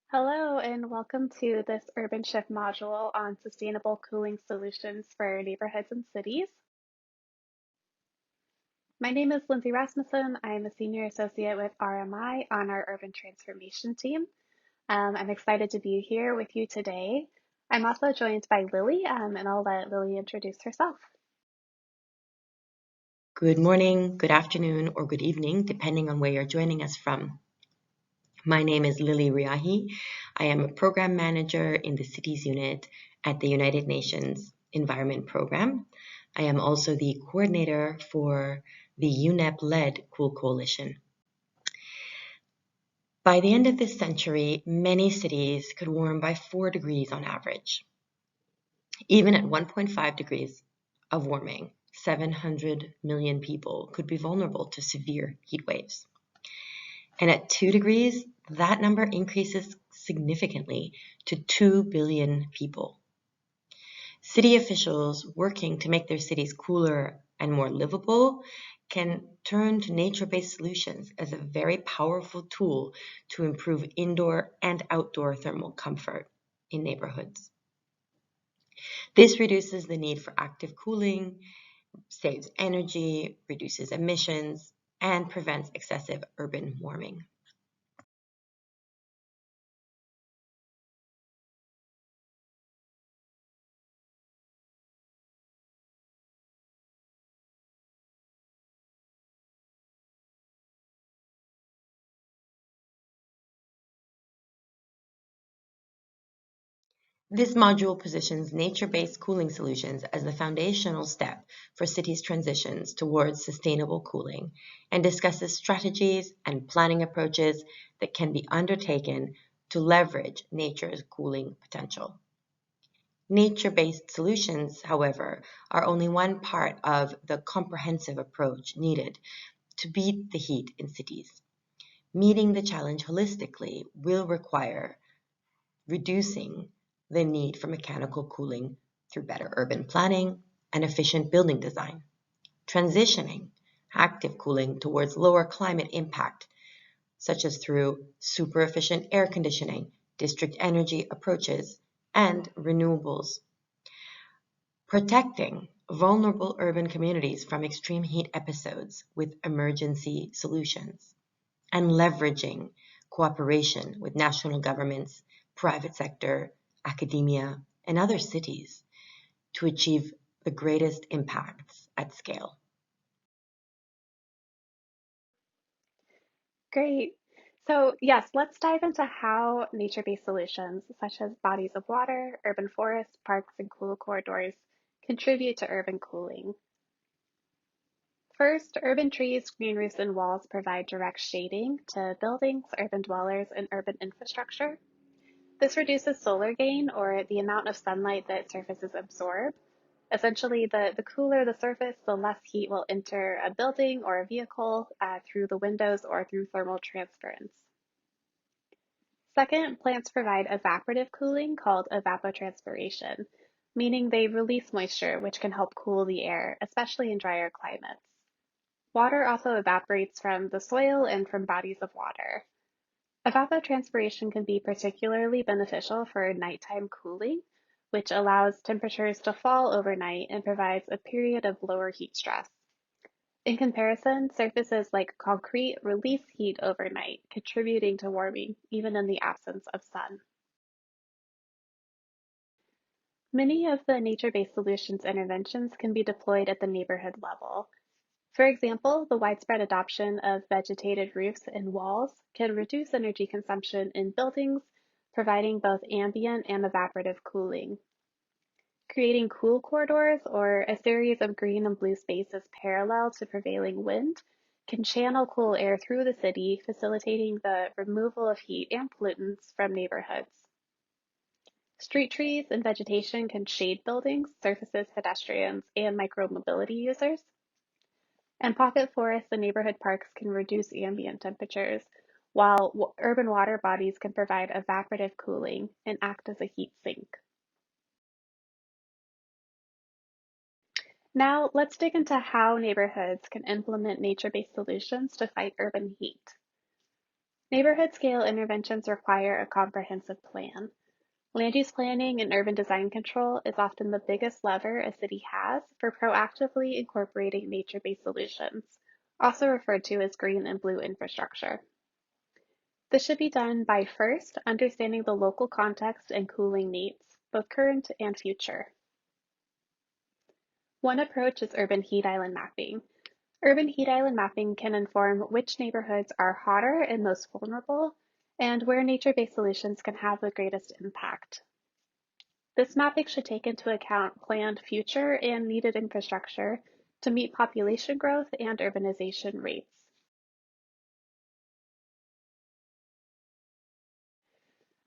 Hello, and welcome to this Urban Shift module on sustainable cooling solutions for neighborhoods and cities. My name is Lindsay Rasmussen. I'm a senior associate with RMI on our urban transformation team. I'm excited to be here with you today. I'm also joined by Lily, and I'll let Lily introduce herself. Good morning, good afternoon, or good evening, depending on where you're joining us from. My name is Lily Riahi. I am a program manager in the Cities Unit at the United Nations Environment Program. I am also the coordinator for the UNEP-led Cool Coalition. By the end of this century, many cities could warm by 4 degrees on average. Even at 1.5 degrees of warming, 700 million people could be vulnerable to severe heat waves. And at 2 degrees, that number increases significantly to 2 billion people. City officials working to make their cities cooler and more livable can turn to nature-based solutions as a very powerful tool to improve indoor and outdoor thermal comfort in neighborhoods. This reduces the need for active cooling, saves energy, reduces emissions, and prevents excessive urban warming. This module positions nature-based cooling solutions as the foundational step for cities' transitions towards sustainable cooling and discusses strategies and planning approaches that can be undertaken to leverage nature's cooling potential. Nature-based solutions, however, are only one part of the comprehensive approach needed to beat the heat in cities. Meeting the challenge holistically will require reducing the need for mechanical cooling through better urban planning and efficient building design, transitioning active cooling towards lower climate impact, such as through super efficient air conditioning, district energy approaches, and renewables, protecting vulnerable urban communities from extreme heat episodes with emergency solutions, and leveraging cooperation with national governments, private sector, academia, and other cities to achieve the greatest impacts at scale. Great. So yes, let's dive into how nature-based solutions such as bodies of water, urban forests, parks, and cool corridors contribute to urban cooling. First, urban trees, green roofs, and walls provide direct shading to buildings, urban dwellers, and urban infrastructure. This reduces solar gain, or the amount of sunlight that surfaces absorb. Essentially, the cooler the surface, the less heat will enter a building or a vehicle through the windows or through thermal transference. Second, plants provide evaporative cooling called evapotranspiration, meaning they release moisture, which can help cool the air, especially in drier climates. Water also evaporates from the soil and from bodies of water. Evapotranspiration can be particularly beneficial for nighttime cooling, which allows temperatures to fall overnight and provides a period of lower heat stress. In comparison, surfaces like concrete release heat overnight, contributing to warming even in the absence of sun. Many of the nature-based solutions interventions can be deployed at the neighborhood level. For example, the widespread adoption of vegetated roofs and walls can reduce energy consumption in buildings, providing both ambient and evaporative cooling. Creating cool corridors, or a series of green and blue spaces parallel to prevailing wind, can channel cool air through the city, facilitating the removal of heat and pollutants from neighborhoods. Street trees and vegetation can shade buildings, surfaces, pedestrians, and micromobility users. And pocket forests and neighborhood parks can reduce ambient temperatures, while urban water bodies can provide evaporative cooling and act as a heat sink. Now, let's dig into how neighborhoods can implement nature-based solutions to fight urban heat. Neighborhood-scale interventions require a comprehensive plan. Land use planning and urban design control is often the biggest lever a city has for proactively incorporating nature-based solutions, also referred to as green and blue infrastructure. This should be done by first understanding the local context and cooling needs, both current and future. One approach is urban heat island mapping. Urban heat island mapping can inform which neighborhoods are hotter and most vulnerable, and where nature-based solutions can have the greatest impact. This mapping should take into account planned future and needed infrastructure to meet population growth and urbanization rates.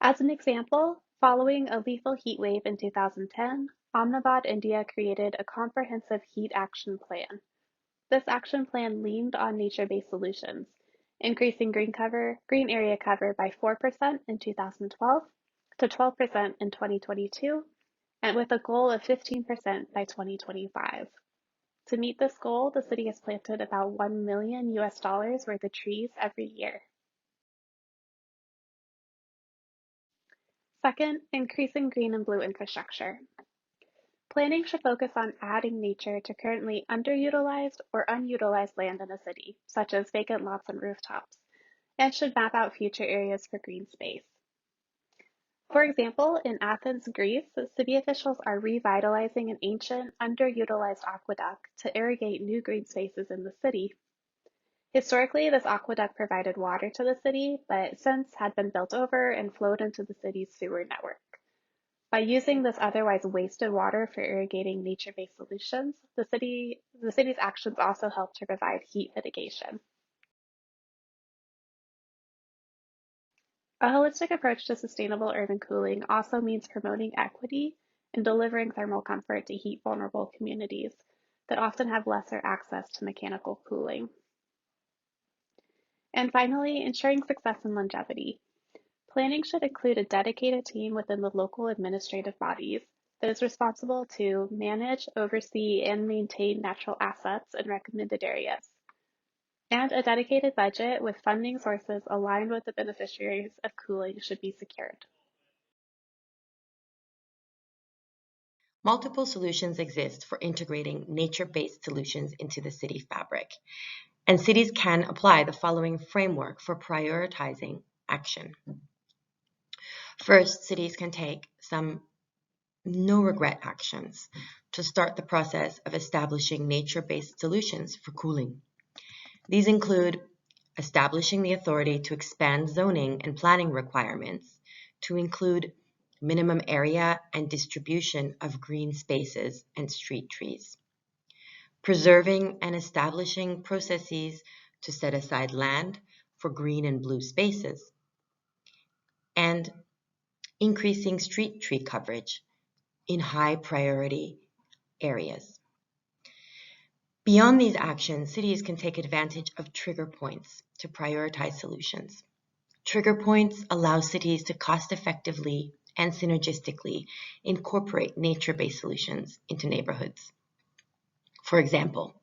As an example, following a lethal heat wave in 2010, Ahmedabad, India created a comprehensive heat action plan. This action plan leaned on nature-based solutions, increasing green area cover by 4% in 2012 to 12% in 2022, and with a goal of 15% by 2025. To meet this goal, the city has planted about $1 million worth of trees every year. Second, increasing green and blue infrastructure. Planning should focus on adding nature to currently underutilized or unutilized land in a city, such as vacant lots and rooftops, and should map out future areas for green space. For example, in Athens, Greece, city officials are revitalizing an ancient, underutilized aqueduct to irrigate new green spaces in the city. Historically, this aqueduct provided water to the city, but since had been built over and flowed into the city's sewer network. By using this otherwise wasted water for irrigating nature-based solutions, the city's actions also help to provide heat mitigation. A holistic approach to sustainable urban cooling also means promoting equity and delivering thermal comfort to heat-vulnerable communities that often have lesser access to mechanical cooling. And finally, ensuring success and longevity. Planning should include a dedicated team within the local administrative bodies that is responsible to manage, oversee, and maintain natural assets in recommended areas, and a dedicated budget with funding sources aligned with the beneficiaries of cooling should be secured. Multiple solutions exist for integrating nature-based solutions into the city fabric, and cities can apply the following framework for prioritizing action. First, cities can take some no-regret actions to start the process of establishing nature-based solutions for cooling. These include establishing the authority to expand zoning and planning requirements to include minimum area and distribution of green spaces and street trees, preserving and establishing processes to set aside land for green and blue spaces, and increasing street tree coverage in high priority areas. Beyond these actions, cities can take advantage of trigger points to prioritize solutions. Trigger points allow cities to cost-effectively and synergistically incorporate nature-based solutions into neighborhoods. For example,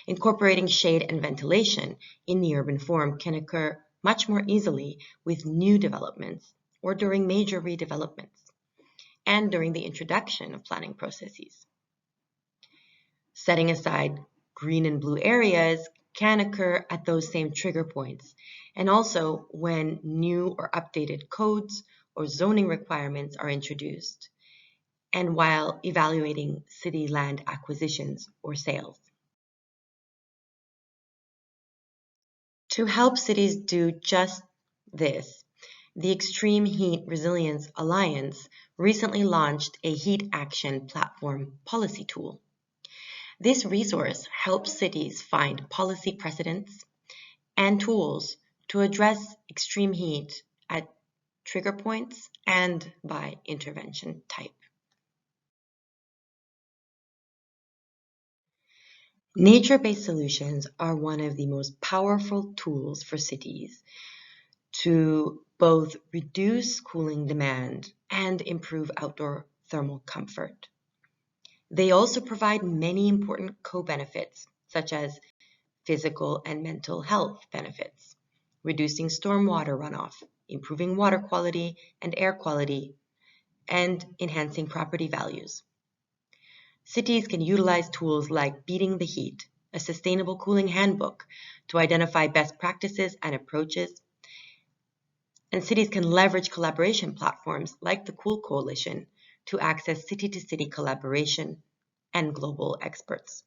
incorporating shade and ventilation in the urban form can occur much more easily with new developments or during major redevelopments, and during the introduction of planning processes. Setting aside green and blue areas can occur at those same trigger points, and also when new or updated codes or zoning requirements are introduced, and while evaluating city land acquisitions or sales. To help cities do just this, the Extreme Heat Resilience Alliance recently launched a heat action platform policy tool. This resource helps cities find policy precedents and tools to address extreme heat at trigger points and by intervention type. Nature-based solutions are one of the most powerful tools for cities to both reduce cooling demand and improve outdoor thermal comfort. They also provide many important co-benefits, such as physical and mental health benefits, reducing stormwater runoff, improving water quality and air quality, and enhancing property values. Cities can utilize tools like Beating the Heat, a sustainable cooling handbook, to identify best practices and approaches. And cities can leverage collaboration platforms like the Cool Coalition to access city-to-city collaboration and global experts.